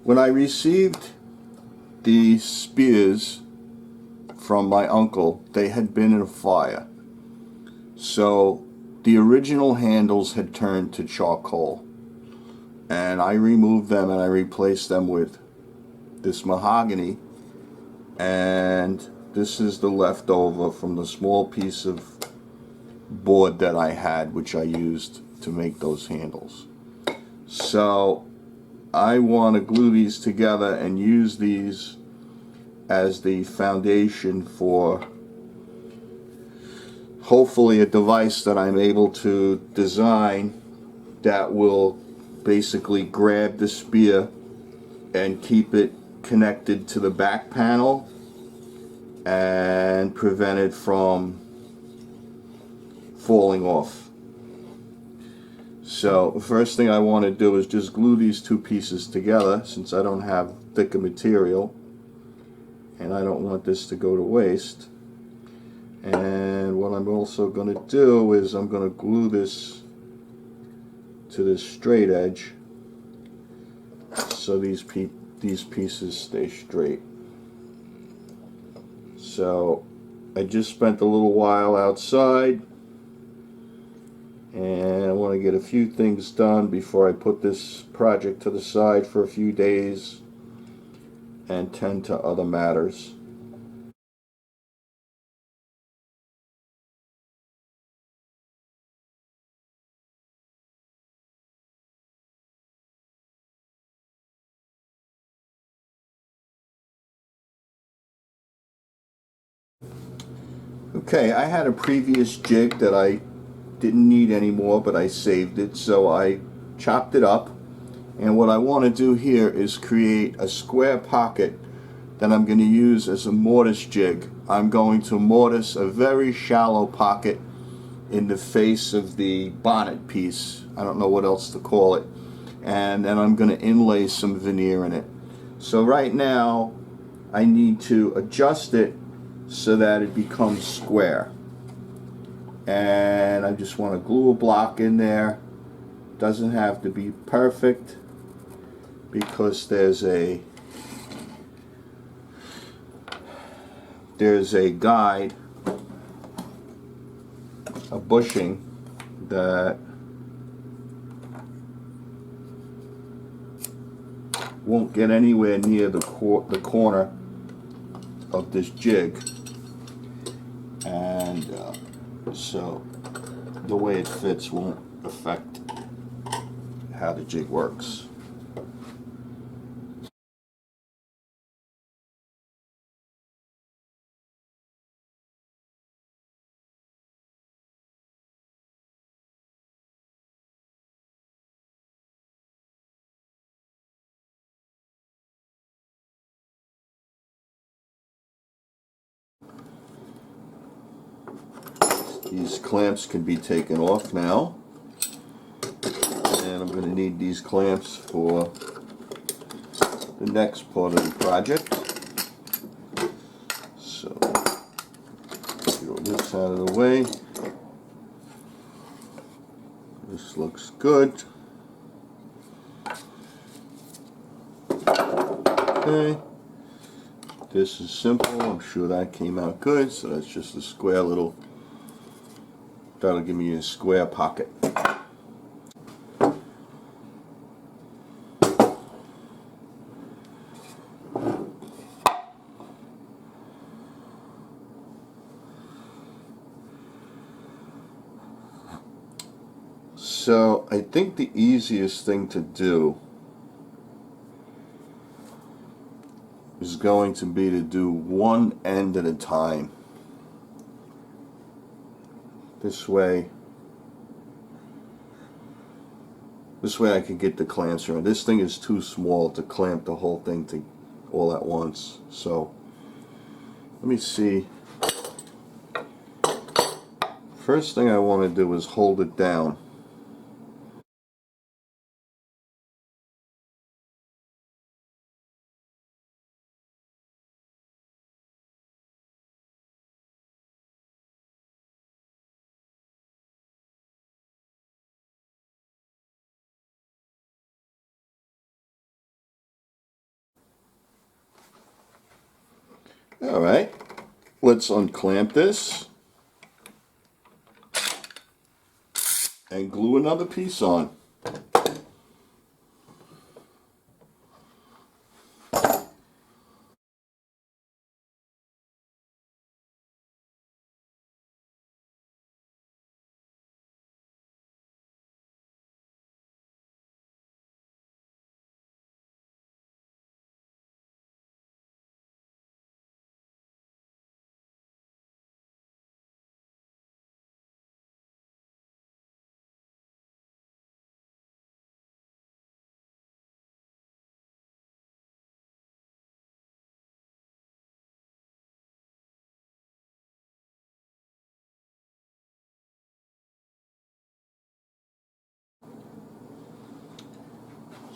When I received the spears from my uncle, they had been in a fire. So the original handles had turned to charcoal. And I removed them and I replaced them with this mahogany. And this is the leftover from the small piece of board that I had, which I used to make those handles. So I want to glue these together and use these as the foundation for hopefully a device that I'm able to design that will basically grab the spear and keep it connected to the back panel and prevent it from falling off. So the first thing I want to do is just glue these two pieces together, since I don't have thicker material and I don't want this to go to waste. And what I'm also going to do is I'm going to glue this to this straight edge so these pieces stay straight. So I just spent a little while outside and I want to get a few things done before I put this project to the side for a few days and tend to other matters. Okay, I had a previous jig that I didn't need anymore, but I saved it, so I chopped it up. And what I want to do here is create a square pocket that I'm going to use as a mortise jig. I'm going to mortise a very shallow pocket in the face of the bonnet piece. I don't know what else to call it. And then I'm going to inlay some veneer in it. So right now I need to adjust it so that it becomes square. And I just want to glue a block in there. Doesn't have to be perfect because there's a guide, a bushing that won't get anywhere near the corner of this jig, and so the way it fits won't affect how the jig works. These clamps can be taken off now, and I'm going to need these clamps for the next part of the project. So throw this out of the way. This looks good. Okay. This is simple. I'm sure that came out good. So that's just a square little, that'll give me a square pocket. So I think the easiest thing to do is going to be to do one end at a time. This way I can get the clamps around. This thing is too small to clamp the whole thing to all at once. So let me see. First thing I want to do is hold it down. All right, let's unclamp this and glue another piece on.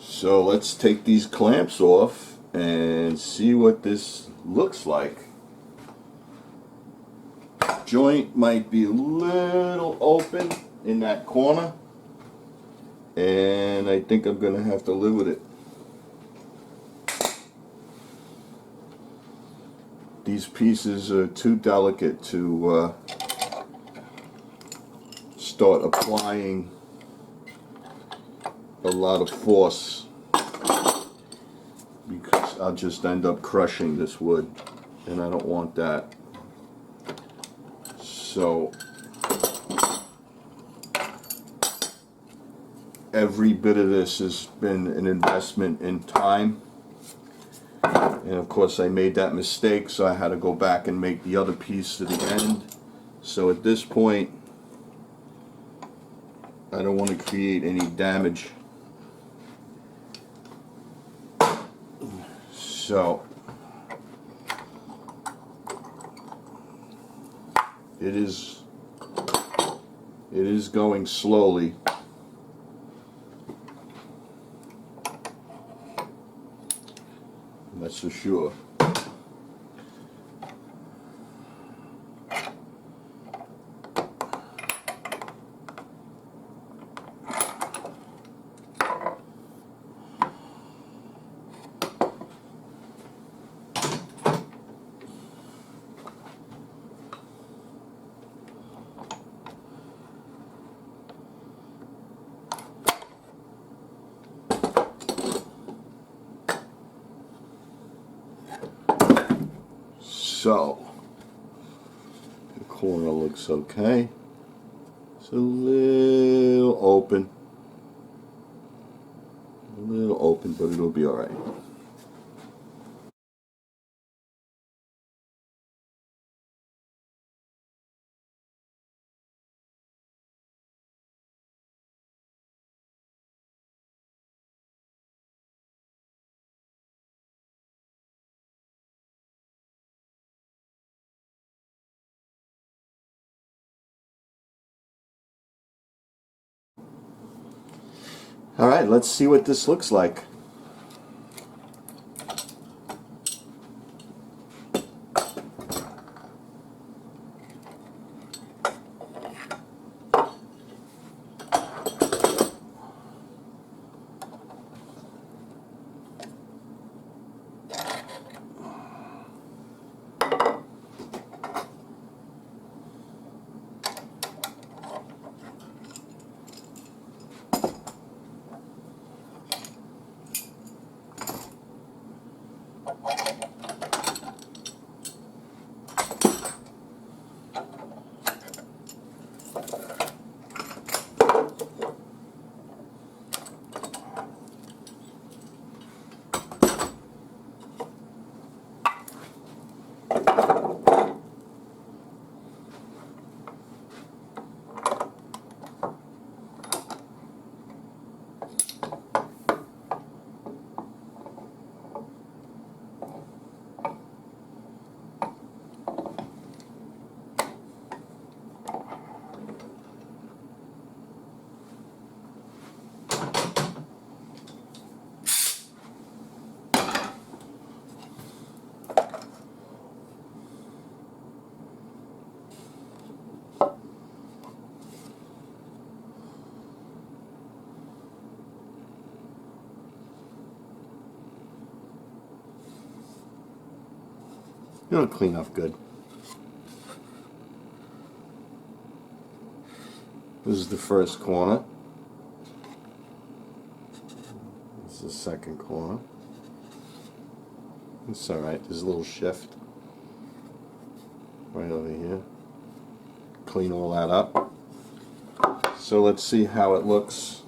So let's take these clamps off and see what this looks like. Joint might be a little open in that corner, and I think I'm gonna have to live with it. These pieces are too delicate to start applying a lot of force, because I'll just end up crushing this wood, and I don't want that. So every bit of this has been an investment in time, and of course I made that mistake, so I had to go back and make the other piece to the end. So at this point I don't want to create any damage. So it is going slowly. That's for sure. So the corner looks okay. It's a little open, but it'll be all right. All right, let's see what this looks like. It'll clean up good. This is the first corner. This is the second corner. It's alright, there's a little shift right over here. Clean all that up. So let's see how it looks.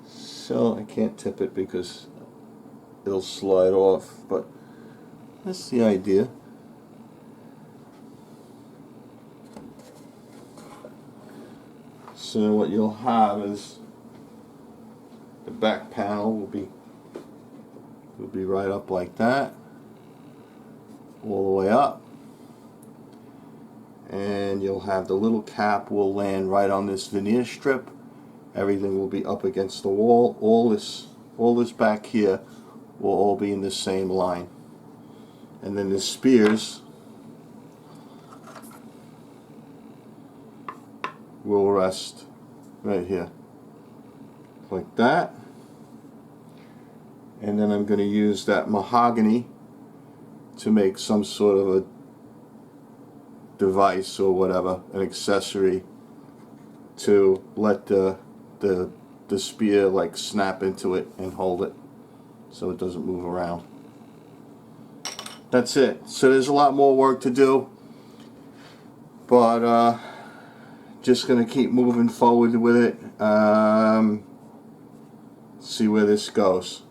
So I can't tip it because it'll slide off, but that's the idea. So what you'll have is the back panel will be right up like that, all the way up, and you'll have the little cap will land right on this veneer strip. Everything will be up against the wall. All this back here will all be in the same line. And then the spears will rest right here. Like that. And then I'm going to use that mahogany to make some sort of a device or whatever, an accessory to let the spear like snap into it and hold it so it doesn't move around. That's it. So there's a lot more work to do, but just gonna keep moving forward with it. See where this goes.